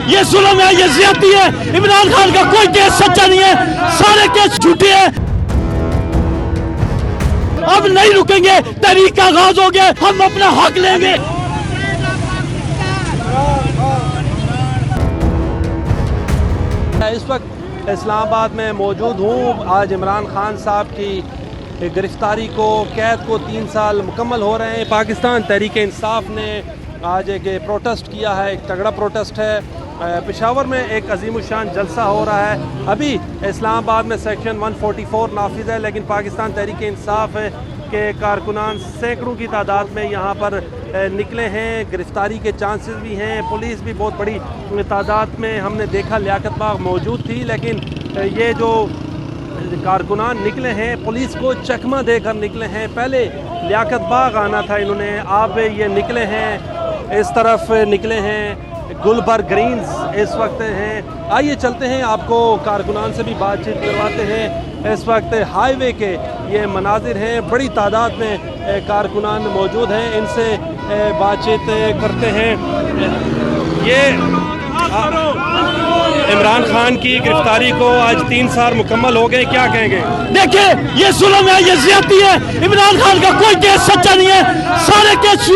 ये जुल्म है, ये ज्यादती है। इमरान खान का कोई केस सच्चा नहीं है, सारे केस झूठे हैं। अब नहीं रुकेंगे, तहरीक का आगाज हो गया, हम अपना हक लेंगे। इस वक्त इस्लामाबाद में मौजूद हूँ। आज इमरान खान साहब की गिरफ्तारी को, कैद को 3 साल मुकम्मल हो रहे हैं। पाकिस्तान तहरीक इंसाफ ने आज एक प्रोटेस्ट किया है, एक तगड़ा प्रोटेस्ट है। पेशावर में एक अजीमुशान जलसा हो रहा है। अभी इस्लामाबाद में सेक्शन 144 नाफिज है, लेकिन पाकिस्तान तहरीक इंसाफ के कारकुनान सैकड़ों की तादाद में यहाँ पर निकले हैं। गिरफ्तारी के चांसेस भी हैं। पुलिस भी बहुत बड़ी तादाद में हमने देखा लियाकत बाग मौजूद थी, लेकिन ये जो कारकुनान निकले हैं पुलिस को चकमा देकर निकले हैं। पहले लियाकत बाग आना था इन्होंने, अब ये निकले हैं, इस तरफ निकले हैं। गुलबर्ग ग्रीन्स इस वक्त हैं। आइए चलते हैं, आपको कारकुनान से भी बातचीत करवाते हैं। इस वक्त हाईवे के ये मनाजिर हैं, बड़ी तादाद में कारकुनान मौजूद हैं, इनसे बातचीत करते हैं। ये इमरान खान की गिरफ्तारी को आज 3 साल मुकम्मल हो गए, क्या कहेंगे? देखिए, ये जुल्म है, ये ज्यादती है। इमरान खान का कोई केस सच्चा नहीं है, सारे केस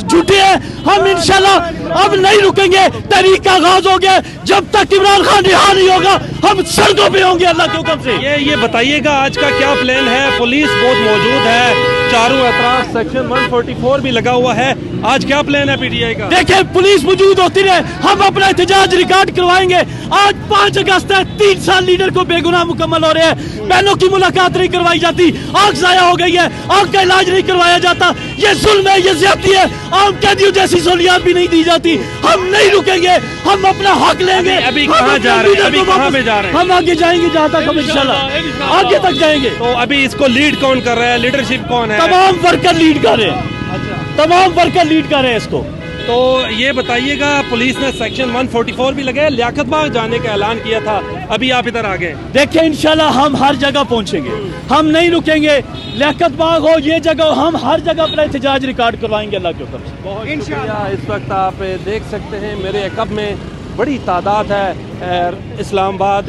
झूठे हैं। हम इंशाल्लाह अब नहीं रुकेंगे, तहरीक का आगाज हो गया। जब तक इमरान खान रिहा नहीं होगा हम सड़कों पे होंगे अल्लाह के हुक्म से। ये बताइएगा आज का क्या प्लान है? पुलिस बहुत मौजूद है, चारों अतराफ सेक्शन 144 भी लगा हुआ है। आज क्या प्लान है पीटीआई का? देखिए, पुलिस मौजूद होती रहे, हम अपना एहतजाज रिकॉर्ड करवाएंगे। आज 5 अगस्त है, 3 साल लीडर को बेगुनाह मुकम्मल हो रहे हैं। बहनों की मुलाकात नहीं करवाई जाती, आंख जाया हो गई है, आंख का इलाज नहीं करवाया जाता। ये जुल्म है, ये ज्यादती है। आम कैदियों जैसी सहूलियात भी नहीं दी जाती। हम नहीं रुकेंगे, हम अपना हक लेंगे। अभी कहाँ जा रहे हैं? अभी कहाँ पे जा रहे हैं? हम आगे जाएंगे जहाँ तक हम इंशाल्लाह आगे तक जाएंगे। तो अभी इसको लीड कौन कर रहा है? लीडरशिप कौन है? तमाम वर्कर लीड कर रहे हैं। अच्छा, तमाम वर्कर लीड कर रहे हैं इसको। तो ये बताइएगा, पुलिस ने सेक्शन 144 भी लगाया, लियाकत बाग जाने का ऐलान किया था, अभी आप इधर आ गए। देखिए, इंशाल्लाह हम हर जगह पहुंचेंगे, हम नहीं रुकेंगे। लियाकत बाग हो, ये जगह हो, हम हर जगह अपना एहतजाज रिकॉर्ड करवाएंगे अल्लाह के हुक्म से। बहुत शुक्रिया। इस वक्त आप देख सकते हैं मेरे अकब में बड़ी तादाद है इस्लामाबाद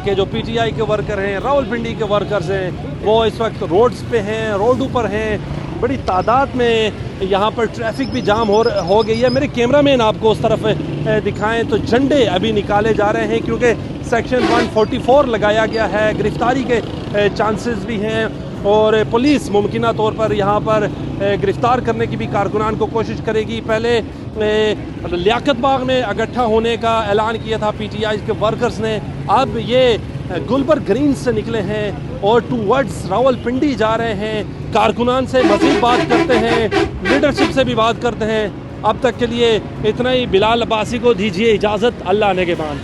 के जो पीटीआई के वर्कर हैं, रावलपिंडी के वर्कर्स हैं, वो इस वक्त रोड्स पे हैं, रोडों पर हैं। बड़ी तादाद में यहाँ पर ट्रैफिक भी जाम हो गई है। मेरे कैमरामैन आपको उस तरफ दिखाएं तो झंडे अभी निकाले जा रहे हैं, क्योंकि सेक्शन 144 लगाया गया है। गिरफ्तारी के चांसेस भी हैं और पुलिस मुमकिना तौर पर यहाँ पर गिरफ्तार करने की भी कारकुनान को कोशिश करेगी। पहले लियाकत बाग में इकट्ठा होने का ऐलान किया था पीटीआई के वर्कर्स ने, अब ये गुलबर्ग ग्रीन्स से निकले हैं और टूवर्ड्स रावलपिंडी जा रहे हैं। कारकुनान से मज़ीद बात करते हैं, लीडरशिप से भी बात करते हैं। अब तक के लिए इतना ही। बिलाल अब्बासी को दीजिए इजाज़त, अल्लाह ने के बाद।